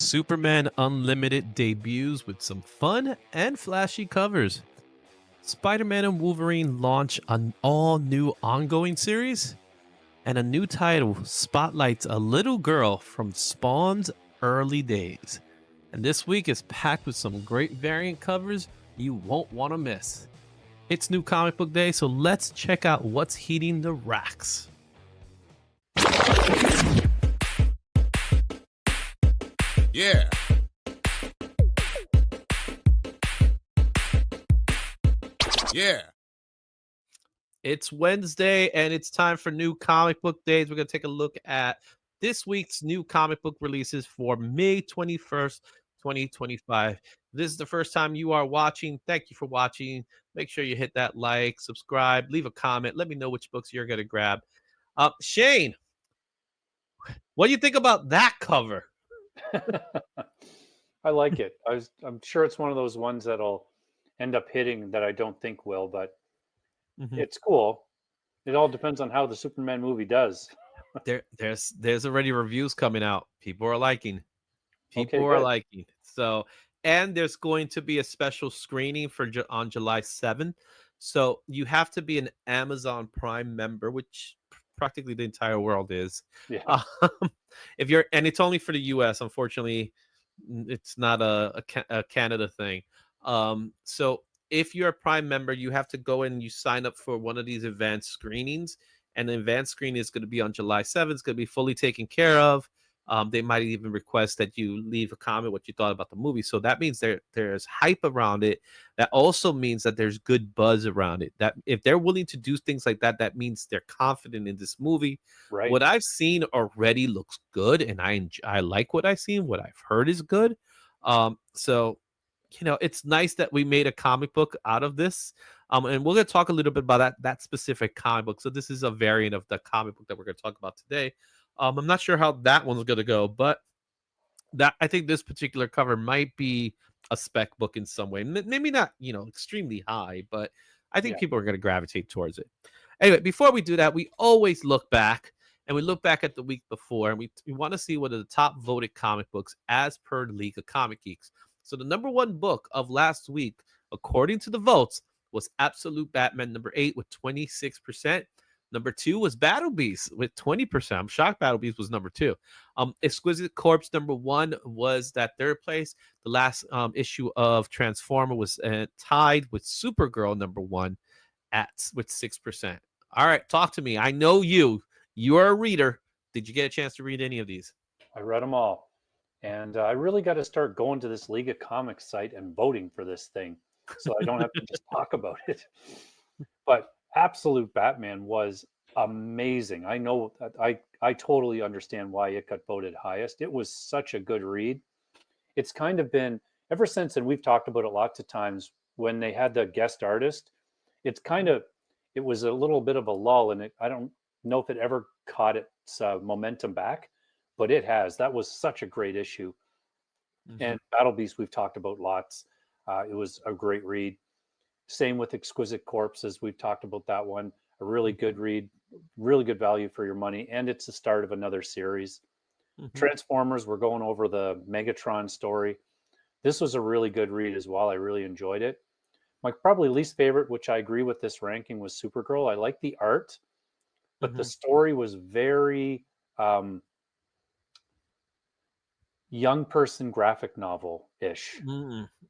Superman Unlimited debuts with some fun and flashy covers. Spider-Man and Wolverine launch an all-new ongoing series, and a new title spotlights a little girl from Spawn's early days. And this week is packed with some great variant covers you won't want to miss. It's New Comic Book Day, so let's check out what's heating the racks. Yeah. Yeah. It's Wednesday and it's time for New Comic Book Days. We're going to take a look at this week's new comic book releases for May 21st, 2025. If this is the first time you are watching, thank you for watching. Make sure you hit that like, subscribe, leave a comment. Let me know which books you're going to grab. Shane, what do you think about that cover? I like it. I'm sure it's one of those ones that'll end up hitting that I don't think will, but it's cool. It all depends on how the Superman movie does. There's already reviews coming out. People are liking. Okay, good. So, and there's going to be a special screening for on July 7th. So you have to be an Amazon Prime member, which practically the entire world is. Yeah. If you're, and it's only for the US. Unfortunately, it's not a Canada thing. So if you're a Prime member, you have to go in and you sign up for one of these advanced screenings. And the advanced screening is going to be on July 7th. It's going to be fully taken care of. They might even request that you leave a comment what you thought about the movie. So that means there's hype around it. That also means that there's good buzz around it. That if they're willing to do things like that, that means they're confident in this movie. Right. What I've seen already looks good, and I like what I've seen. What I've heard is good. So it's nice that we made a comic book out of this. And we're going to talk a little bit about that specific comic book. So this is a variant of the comic book that we're going to talk about today. I'm not sure how that one's going to go, but I think this particular cover might be a spec book in some way. Maybe not, extremely high, but I think people are going to gravitate towards it. Anyway, before we do that, we always look back, and we look back at the week before, and we want to see what are the top voted comic books as per the League of Comic Geeks. So the number one book of last week, according to the votes, was Absolute Batman number 8 with 26%. Number 2 was Battle Beast with 20%. I'm shocked Battle Beast was number 2. Exquisite Corpse number 1 was that third place. The last issue of Transformer was tied with Supergirl number 1 with 6%. All right, talk to me. I know you are a reader. Did you get a chance to read any of these? I read them all. And I really got to start going to this League of Comics site and voting for this thing so I don't have to just talk about it. But Absolute Batman was amazing. I know I totally understand why it got voted highest. It was such a good read. It's kind of been ever since, and we've talked about it lots of times, when they had the guest artist, it was a little bit of a lull, and I don't know if it ever caught its momentum back, but it has. That was such a great issue. And Battle Beast we've talked about lots. It was a great read. Same with Exquisite Corpse, as we've talked about that one. A really good read, really good value for your money, and it's the start of another series. Transformers, we're going over the Megatron story. This was a really good read as well. I really enjoyed it. My probably least favorite, which I agree with this ranking, was Supergirl. I like the art, but the story was very young person graphic novel-ish.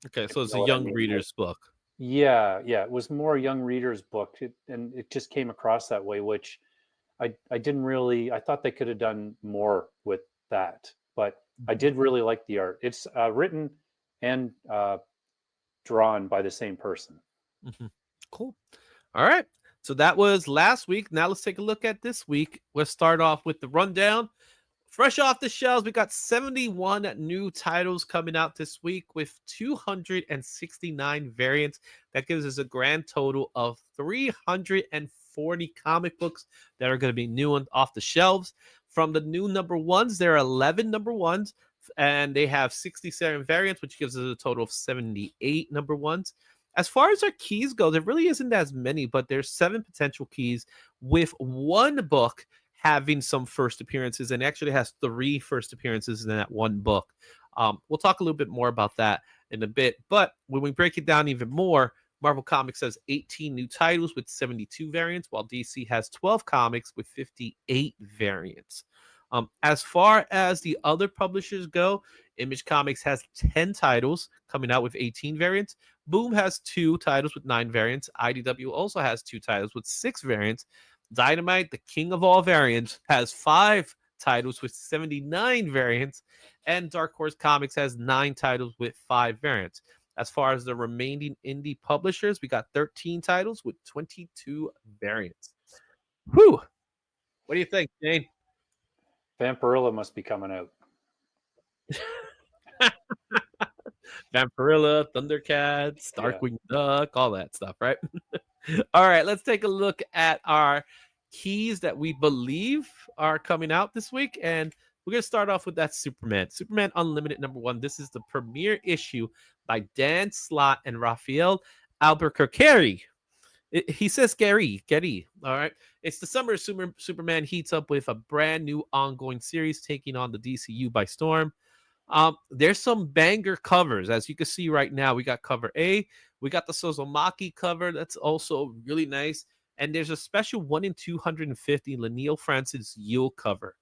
Okay, so it's a young reader's book. Yeah, it was more a young reader's book, and it just came across that way, which I didn't really. I thought they could have done more with that, but I did really like the art. It's written and drawn by the same person. Cool. All right, so that was last week. Now let's take a look at this week. Let's start off with the rundown. Fresh off the shelves, we got 71 new titles coming out this week with 269 variants. That gives us a grand total of 340 comic books that are going to be new and off the shelves. From the new number ones, there are 11 number ones, and they have 67 variants, which gives us a total of 78 number ones. As far as our keys go, there really isn't as many, but there's 7 potential keys, with one book having some first appearances, and actually has 3 first appearances in that one book. We'll talk a little bit more about that in a bit. But when we break it down even more, Marvel Comics has 18 new titles with 72 variants, while DC has 12 comics with 58 variants. As far as the other publishers go, Image Comics has 10 titles coming out with 18 variants. Boom has 2 titles with 9 variants. IDW also has 2 titles with 6 variants. Dynamite, the king of all variants, has 5 titles with 79 variants. And Dark Horse Comics has 9 titles with 5 variants. As far as the remaining indie publishers, we got 13 titles with 22 variants. Whew. What do you think, Jane? Vampirilla must be coming out. Vampirilla, Thundercats, Yeah. Darkwing Duck, all that stuff, right? All right, let's take a look at our keys that we believe are coming out this week. And we're going to start off with that Superman Unlimited #1. This is the premiere issue by Dan Slott and Raphael Albuquerque. He says Gary. All right. It's the summer Superman heats up with a brand new ongoing series taking on the DCU by storm. There's some banger covers, as you can see right now. We got cover A, we got the Sozomaki cover, that's also really nice, and there's a special 1 in 250 Lanil Francis Yule cover.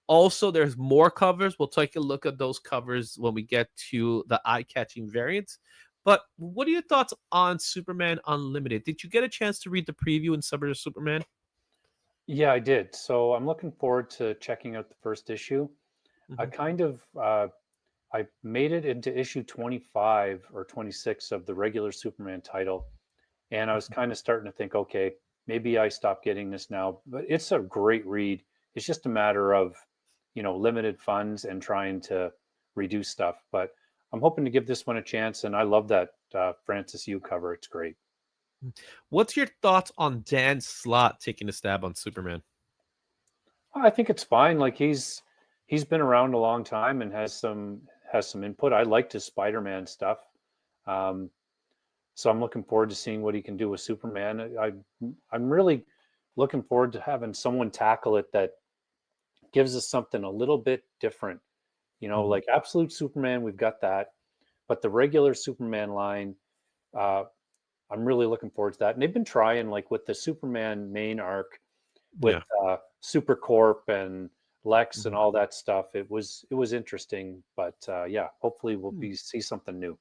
Also, there's more covers. We'll take a look at those covers when we get to the eye-catching variants. But what are your thoughts on Superman Unlimited? Did you get a chance to read the preview in Summer of Superman? Yeah, I did. So I'm looking forward to checking out the first issue. I Mhm. kind of I made it into issue 25 or 26 of the regular Superman title, and I was kind of starting to think, okay, maybe I stop getting this now. But it's a great read. It's just a matter of, limited funds and trying to reduce stuff. But I'm hoping to give this one a chance, and I love that Francis Yu cover. It's great. What's your thoughts on Dan Slott taking a stab on Superman? I think it's fine. Like he's been around a long time and has some input. I liked his Spider-Man stuff. Um, so I'm looking forward to seeing what he can do with Superman. I'm really looking forward to having someone tackle it that gives us something a little bit different. Mhm. Like Absolute Superman, we've got that, but the regular Superman line, uh, I'm really looking forward to that. And they've been trying, like with the Superman main arc, with Yeah. Supercorp and Lex and Mhm. all that stuff. It was interesting, but yeah, hopefully we'll Hmm. be see something new.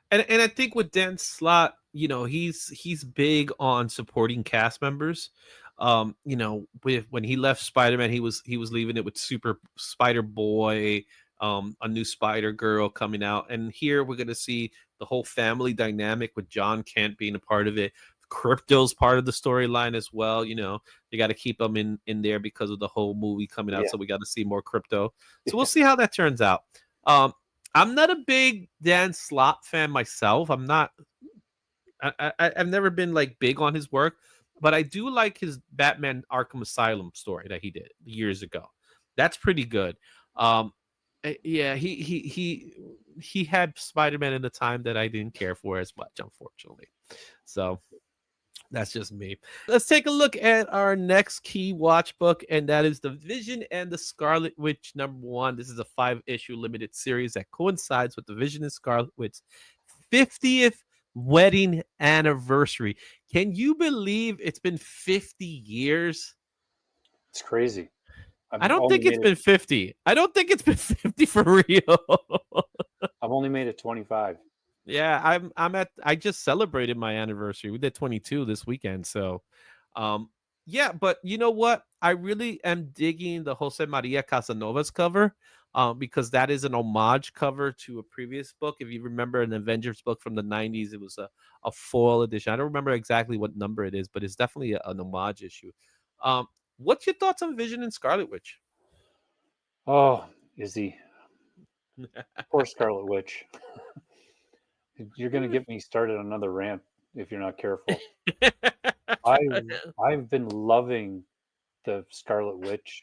And I think with Dan Slott, he's big on supporting cast members. With when he left Spider-Man, he was leaving it with Super Spider Boy, a new Spider Girl coming out, and here we're gonna see the whole family dynamic with John Kent being a part of it. Crypto's part of the storyline as well. They got to keep him in there because of the whole movie coming out, Yeah, so we got to see more Crypto. So we'll yeah, see how that turns out. Um, I'm not a big Dan Slott fan myself. I'm not. I've never been like big on his work, but I do like his Batman Arkham Asylum story that he did years ago. That's pretty good. Yeah, he had Spider Man in a time that I didn't care for as much, unfortunately. So that's just me. Let's take a look at our next key watch book, and that is The Vision and the Scarlet Witch #1. This is a 5-issue limited series that coincides with The Vision and Scarlet Witch 50th wedding anniversary. Can you believe it's been 50 years? it's crazy. I I've don't only think it's made it. been 50. I don't think it's been 50 for real. I've only made it 25. Yeah, I just celebrated my anniversary. We did 22 this weekend, so um yeah, but you know what? I really am digging the Jose Maria Casanova's cover because that is an homage cover to a previous book. If you remember an Avengers book from the 90s, it was a foil edition. I don't remember exactly what number it is, but it's definitely an homage issue. Um what's your thoughts on Vision and Scarlet Witch? Oh, Izzy, poor Scarlet Witch. You're gonna get me started on another rant if you're not careful. I've been loving the Scarlet Witch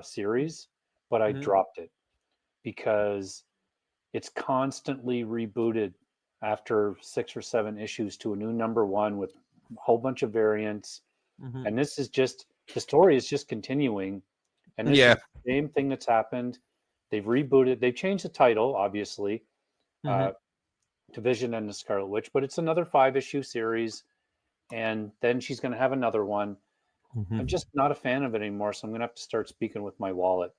series, but I Mhm. dropped it because it's constantly rebooted after 6 or 7 issues to a new #1 with a whole bunch of variants. Mhm. And the story is just continuing. And this is Yeah. the same thing that's happened They've rebooted. They've changed the title, obviously, Hmm. uh, to Vision and the Scarlet Witch, but it's another 5-issue series, and then she's going to have another one. I'm Hmm. just not a fan of it anymore, so I'm going to have to start speaking with my wallet.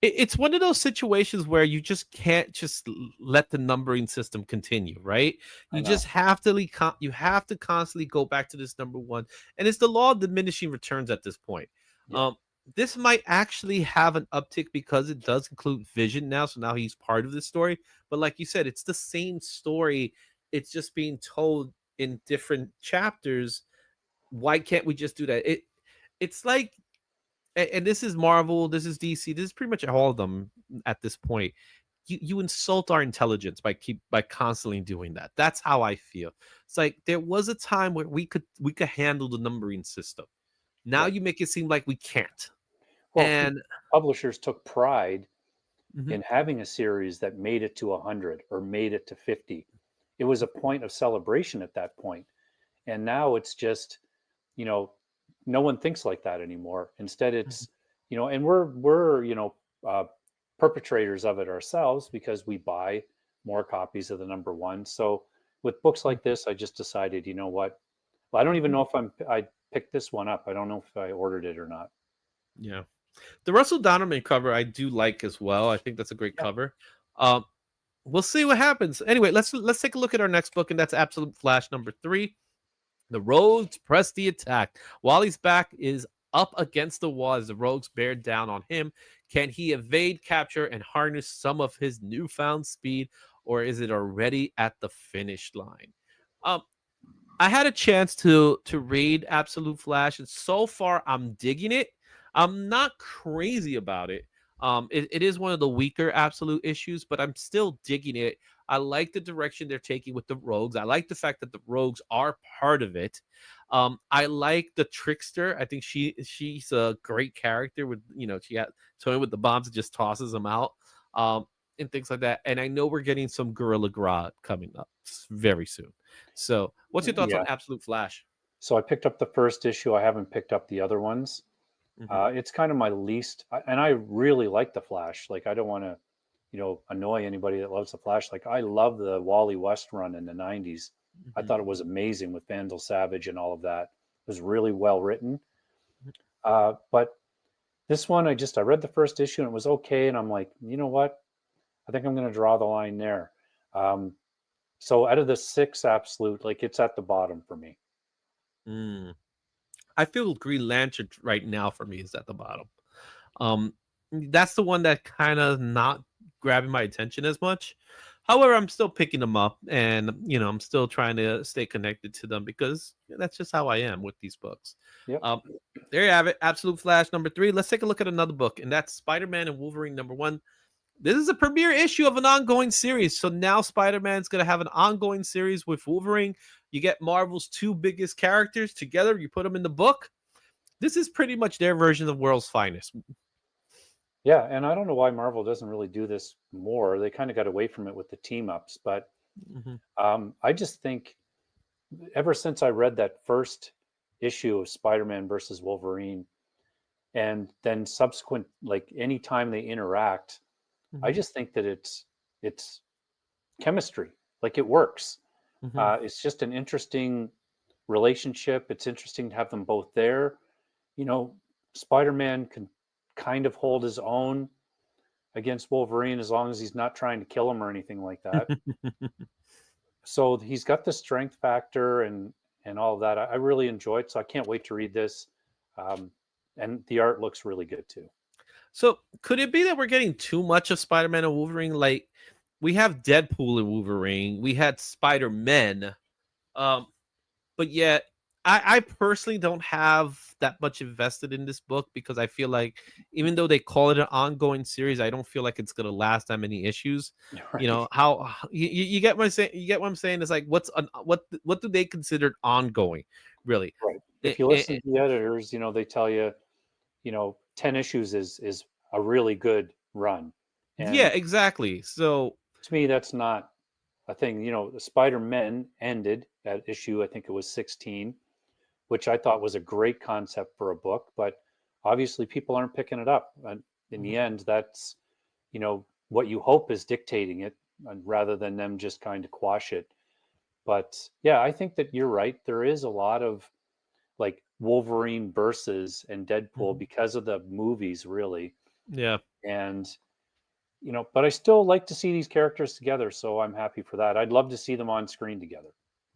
It's one of those situations where you just can't just let the numbering system continue, right? I You know. just have to you have to constantly go back to this number one, and it's the law of diminishing returns at this point. Yeah. Um, this might actually have an uptick because it does include Vision now, so now he's part of the story. But like you said, it's the same story. It's just being told in different chapters. Why can't we just do that? It's like, and this is Marvel, this is DC, this is pretty much all of them at this point. You insult our intelligence by constantly doing that. That's how I feel. It's like there was a time where we could handle the numbering system. Now Right. you make it seem like we can't. Well, And publishers took pride mhm, in having a series that made it to 100 or made it to 50. It was a point of celebration at that point. And now it's just, you know, no one thinks like that anymore. Instead, mhm, it's, and we're uh, perpetrators of it ourselves because we buy more copies of the number one. So with books mhm, like this, I just decided, you know what? Well, I don't even mhm, know if I picked this one up. I don't know if I ordered it or not. yeah. The Russell Donovan cover I do like as well. I think that's a great Yeah. cover. Um, we'll see what happens. Anyway, let's take a look at our next book, and that's Absolute Flash number 3. The Rogues press the attack. Wally's back is up against the wall as the Rogues bear down on him. Can he evade capture and harness some of his newfound speed, or is it already at the finish line? Um, I had a chance to read Absolute Flash, and so far I'm digging it. I'm not crazy about it. It is one of the weaker Absolute issues, but I'm still digging it. I like the direction they're taking with the Rogues. I like the fact that the Rogues are part of it. I like the Trickster. I think she's a great character with she got Tony with the bombs and just tosses them out. And things like that. And I know we're getting some Gorilla Grodd coming up very soon. So, what's your thoughts on Yeah. Absolute Flash? So I picked up the first issue. I haven't picked up the other ones. Hmm. It's kind of my least, and I really like the Flash. Like I don't want to, annoy anybody that loves the Flash. Like I love the Wally West run in the '90s. I Hmm. thought it was amazing with Vandal Savage and all of that. It was really well written. But this one, I read the first issue and it was okay, and I'm like, you know what? I think I'm going to draw the line there. Um, so out of the six, absolute, like it's at the bottom for me. Mm. I feel Green Lantern right now for me is at the bottom. Um, that's the one that kind of not grabbing my attention as much. However, I'm still picking them up, and I'm still trying to stay connected to them because that's just how I am with these books. Yep. Um, there you have it, Absolute Flash number 3. Let's take a look at another book, and that's Spider-Man and Wolverine number 1. This is a premiere issue of an ongoing series. So now Spider-Man's going to have an ongoing series with Wolverine. You get Marvel's two biggest characters together, you put them in the book. This is pretty much their version of World's Finest. Yeah, and I don't know why Marvel doesn't really do this more. They kind of got away from it with the team ups, but Mm-hmm. I just think ever since I read that first issue of Spider-Man versus Wolverine, and then subsequent, like anytime they interact, I Mm-hmm. just think that it's chemistry. Like it works. Mm-hmm. It's just an interesting relationship. It's interesting to have them both there. You know, Spider-Man can kind of hold his own against Wolverine as long as he's not trying to kill him or anything like that. So he's got the strength factor and all of that. I really enjoy it. So I can't wait to read this. Um, and the art looks really good too. So could it be that we're getting too much of Spider-Man and Wolverine? Like we have Deadpool and Wolverine, we had Spider-Man, um, but yet I personally don't have that much invested in this book because I feel like even though they call it an ongoing series, I don't feel like it's gonna last that many issues. Right. How you get what I'm saying? You get what I'm saying? It's like what do they consider ongoing, really? Right. Eh, If you eh, listen eh, to the editors, they tell you, 10 issues is a really good run. yeah, And exactly. So to me, that's not a thing. The Spider-Man ended at issue, I think it was 16, which I thought was a great concept for a book, but obviously people aren't picking it up. And in the end, that's what you hope is dictating it, rather than them just kind of quash it. But yeah, I think that you're right. There is a lot of like Wolverine versus and Deadpool Mhm. because of the movies, really. Yeah. And but I still like to see these characters together, so I'm happy for that. I'd love to see them on screen together.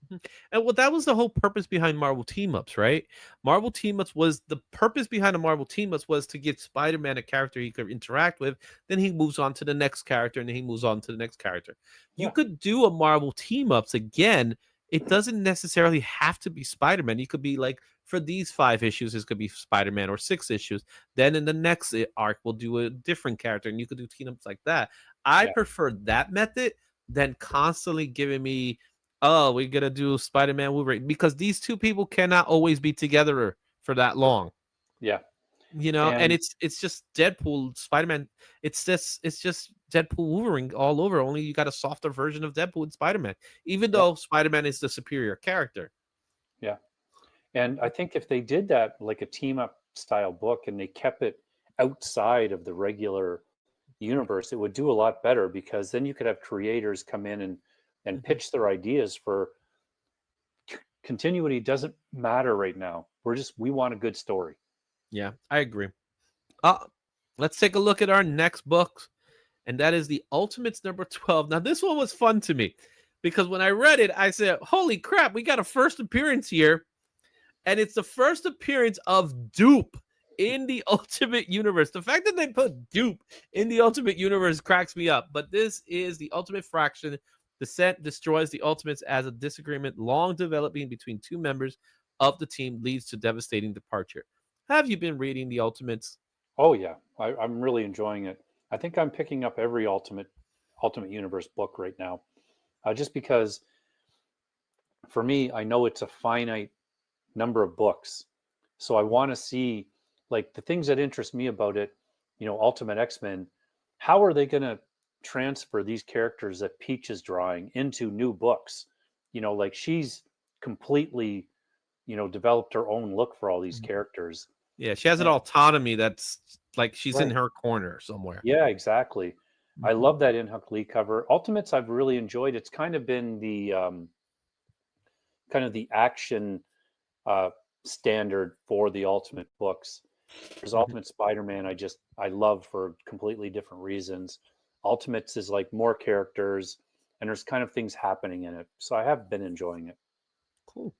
Mhm. And well, that was the whole purpose behind Marvel team ups, right? Marvel team ups was the purpose behind the Marvel team ups was to give Spider-Man a character he could interact with. Then he moves on to the next character, and then he moves on to the next character. You Yeah, could do a Marvel team ups again. It doesn't necessarily have to be Spider-Man. You could be like for these 5 issues, this could be Spider-Man, or 6 issues. Then in the next arc, we'll do a different character, and you could do team ups like that. I yeah, prefer that method than constantly giving me, oh, we're gonna do Spider-Man Wolverine, because these two people cannot always be together for that long. yeah. And And it's just Deadpool, Spider-Man. It's just Deadpool Wolverine all over. Only you got a softer version of Deadpool and Spider-Man, even yeah, though Spider-Man is the superior character. yeah. And I think if they did that like a team up style book and they kept it outside of the regular universe, it would do a lot better, because then you could have creators come in and Mhm. pitch their ideas for continuity. Doesn't matter right now. We want a good story. Yeah, I agree. Uh, let's take a look at our next book, and that is the Ultimates number 12. Now, this one was fun to me because when I read it, I said, "Holy crap, we got a first appearance here." And it's the first appearance of Dupe in the Ultimate Universe. The fact that they put Dupe in the Ultimate Universe cracks me up. But this is the Ultimate Fraction. Descent destroys the Ultimates as a disagreement long developing between two members of the team leads to devastating departure. Have you been reading the Ultimates? Oh yeah, I'm really enjoying it. I think I'm picking up every Ultimate Universe book right now, just because for me, I know it's a finite number of books, so I want to see like the things that interest me about it. Ultimate X-Men. How are they going to transfer these characters that Peach is drawing into new books? Like she's completely developed her own look for all these Mhm. characters. Yeah, she has an And, autonomy that's like she's in right. her corner somewhere. Yeah, exactly. I Mhm. love that In Huck Lee cover. Ultimates I've really enjoyed. It's kind of been the action uh, standard for the Ultimate books. There's Mhm. Ultimate Spider-Man. I love for completely different reasons. Ultimates is like more characters, and there's kind of things happening in it. So I have been enjoying it. Cool.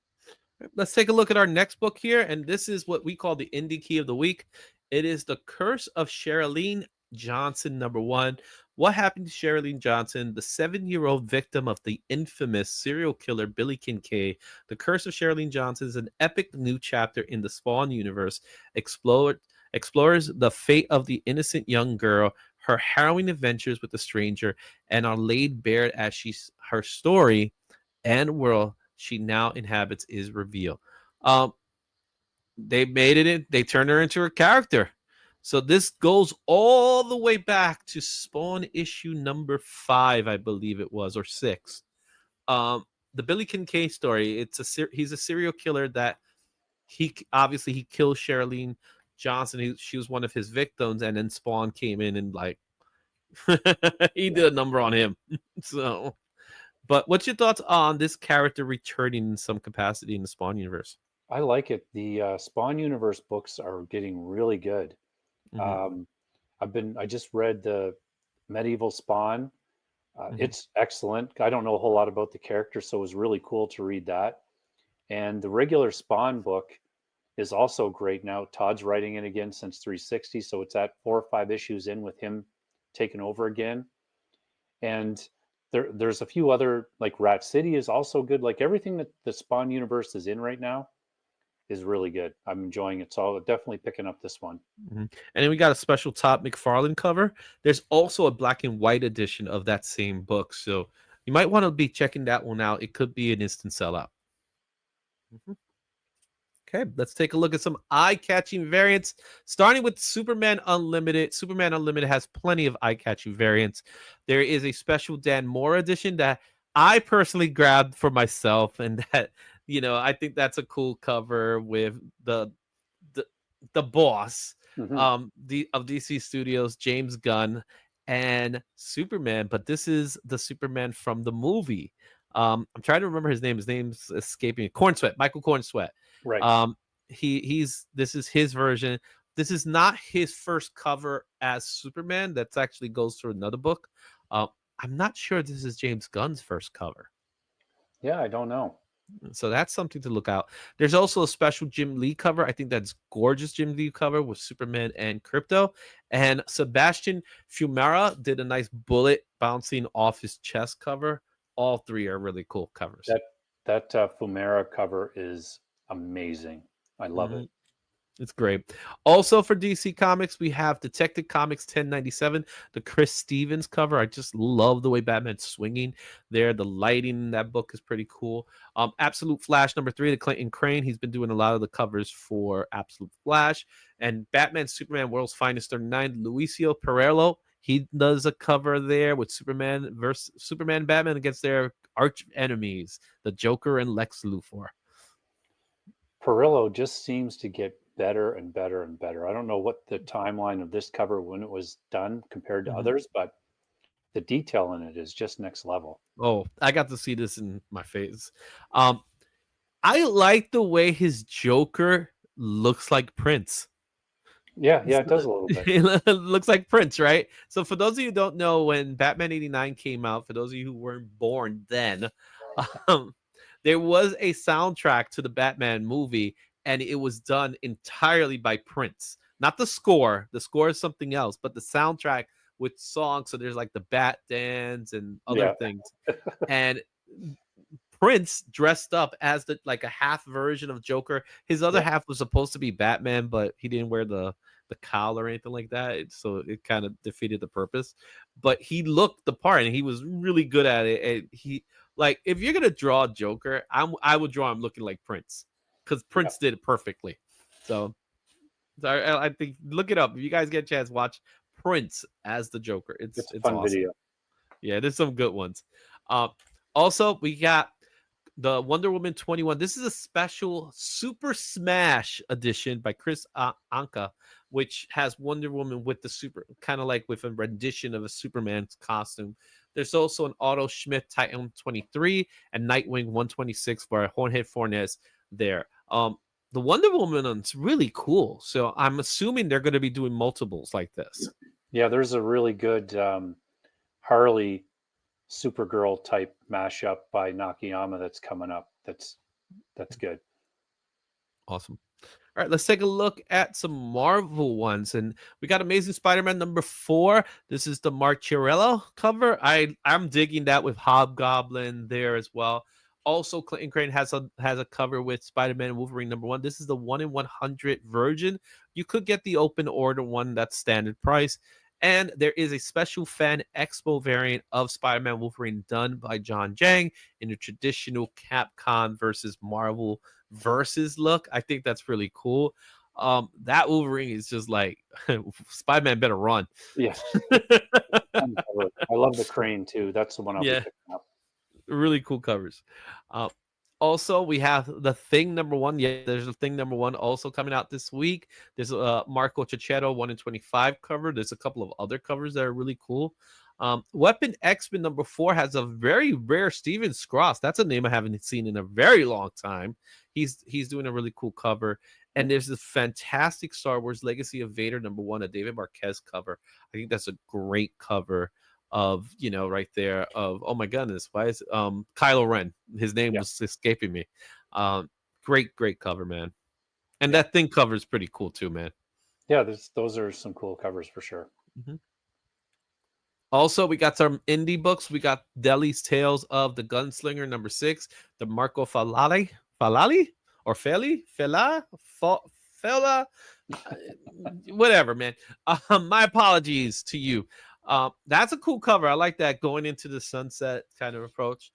Let's take a look at our next book here. And this is what we call the Indie Key of the Week. It is The Curse of Sherilyn Johnson, number 1. What happened to Sherilyn Johnson, the 7-year-old victim of the infamous serial killer Billy Kincaid? The Curse of Sherilyn Johnson is an epic new chapter in the Spawn universe, explores the fate of the innocent young girl, her harrowing adventures with the stranger, and are laid bare as her story and world she now inhabits is revealed. Um, they made it in, they turned her into a character. So this goes all the way back to Spawn issue number 5, I believe it was, or 6. Um, the Billy Kincaid story. He's a serial killer that he killed Sherilyn Johnson. She was one of his victims, and then Spawn came in and like he Yeah. did a number on him. So, but what's your thoughts on this character returning in some capacity in the Spawn universe? I like it. The Spawn Universe books are getting really good. Hmm. Um, I just read the Medieval Spawn. Hmm. It's excellent. I don't know a whole lot about the character, so it was really cool to read that. And the regular Spawn book is also great now. Todd's writing it again since 360, so it's at 4 or 5 issues in with him taking over again. And there's a few other like Rat City is also good. Like everything that the Spawn universe is in right now is really good. I'm enjoying it, so I'll definitely picking up this one. Hmm. And then we got a special Top McFarlane cover. There's also a black and white edition of that same book, so you might want to be checking that one out. It could be an instant sellout. Mhm. Okay, let's take a look at some eye-catching variants. Starting with Superman Unlimited. Superman Unlimited has plenty of eye-catching variants. There is a special Dan Mora edition that I personally grabbed for myself, and that I think that's a cool cover with the the boss Hmm. the of DC Studios, James Gunn, and Superman, but this is the Superman from the movie. I'm trying to remember his name. His name's escaping me. Cornsweat, Michael Cornsweat. Right. Um, he's this is his version. This is not his first cover as Superman. That's actually goes through another book. Uh, I'm not sure this is James Gunn's first cover. Yeah, I don't know. So that's something to look out. There's also a special Jim Lee cover. I think that's gorgeous Jim Lee cover with Superman and Crypto. And Sebastian Fumara did a nice bullet bouncing off his chest cover. All three are really cool covers. That Fumera cover is amazing. I love Mhm. it. It's great. Also for DC Comics, we have Detective Comics 1097, the Chris Stevens cover. I just love the way Batman's swinging there. The lighting in that book is pretty cool. Absolute Flash #3, the Clayton Crane. He's been doing a lot of the covers for Absolute Flash. And Batman Superman World's Finest 39, Luisio Pereiro. He does a cover there with Superman Batman against their arch enemies, the Joker and Lex Luthor. Perillo just seems to get better and better and better. I don't know what the timeline of this cover when it was done compared to Mhm. others, but the detail in it is just next level. Oh, I got to see this in my face. Um, I like the way his Joker looks like Prince. Yeah, yeah, it does a little bit. It looks like Prince, right? So for those of you who don't know, when Batman 89 came out, for those of you who weren't born then, um, there was a soundtrack to the Batman movie, and it was done entirely by Prince. Not the score. The score is something else, but the soundtrack with songs. So there's like the Bat Dance and other Yeah, things. And Prince dressed up as like a half version of Joker. His other yeah, half was supposed to be Batman, but he didn't wear the cowl or anything like that. So it kind of defeated the purpose. But he looked the part, and he was really good at it. And he like if you're gonna draw Joker, I would draw him looking like Prince because yeah. Prince did it perfectly. So I think look it up if you guys get a chance. Watch Prince as the Joker. It's a It's fun awesome. video. Yeah, there's some good ones. Um, Also, we got the Wonder Woman 21. This is a special Super Smash edition by Chris Anka, which has Wonder Woman with the super, kind of like with a rendition of a Superman's costume. There's also an Otto Schmidt Titan 23 and Nightwing 126 for Jorge Fornes there. The Wonder Woman one's really cool. So I'm assuming they're going to be doing multiples like this. Yeah, there's a really good Harley Supergirl type mashup by Nakayama that's coming up. That's good. Awesome. All right, let's take a look at some Marvel ones. And we got Amazing Spider-Man #4. This is the Mark Chiarello cover. I'm digging that with Hobgoblin there as well. Also, Clinton Crane has a cover with Spider-Man Wolverine #1. This is the 1 in 100 version. You could get the open order one that's standard price. And there is a special fan expo variant of Spider-Man Wolverine done by John Jang in a traditional Capcom versus Marvel versus look. I think that's really cool. That Wolverine is just like Spider-Man better run. Yeah, fun cover. I love the crane too. That's the one I'll be Yeah, picking up. really cool covers. Uh, Also, we have the Thing #1. Yeah, there's a Thing #1 also coming out this week. There's a Marco Cicchetto 1 in 25 cover. There's a couple of other covers that are really cool. Weapon X-Men #4 has a very rare Steven Scross. That's a name I haven't seen in a very long time. He's doing a really cool cover. And there's this fantastic Star Wars Legacy of Vader #1, a David Marquez cover. I think that's a great cover of right there of oh my goodness, why is Kylo Ren, his name Yeah, was escaping me. Great cover, man. And yeah, that Thing cover is pretty cool too, man. yeah. Those are some cool covers for sure. Mhm. Also, we got some indie books. We got Deli's Tales of the Gunslinger #6, the Marco Falali or Fela, whatever, man. My apologies to you. That's a cool cover. I like that going into the sunset kind of approach.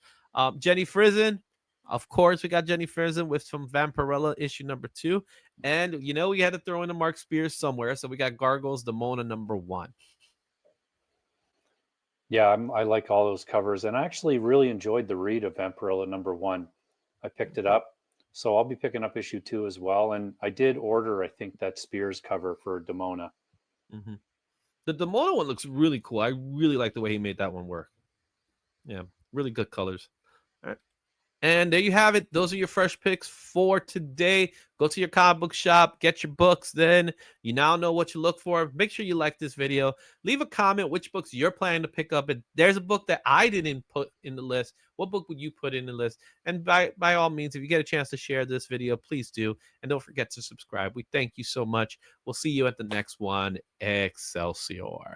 Jenny Frison, of course, we got Jenny Frison with some Vampirella issue #2, and we had to throw in a Mark Spears somewhere, so we got Gargoyles Demona #1. Yeah, I like all those covers, and I actually really enjoyed the read of Vampirella #1. I picked it up, so I'll be picking up issue 2 as well. And I did order, I think, that Spears cover for Demona. Mhm. The Demono one looks really cool. I really like the way he made that one work. Yeah, really good colors. All right. And there you have it. Those are your fresh picks for today. Go to your comic book shop, get your books. Then you now know what you look for. Make sure you like this video. Leave a comment which books you're planning to pick up. And there's a book that I didn't put in the list. What book would you put in the list? And by all means, if you get a chance to share this video, please do. And don't forget to subscribe. We thank you so much. We'll see you at the next one. Excelsior.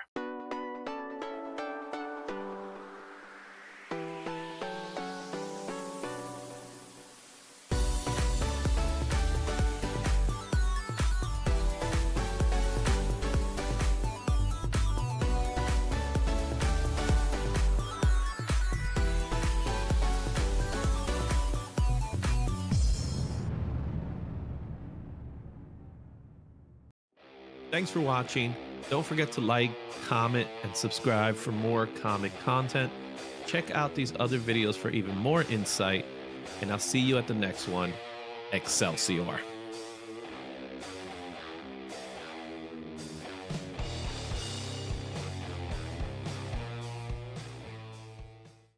Thanks for watching. Don't forget to like, comment, and subscribe for more comic content. Check out these other videos for even more insight, and I'll see you at the next one. Excelsior.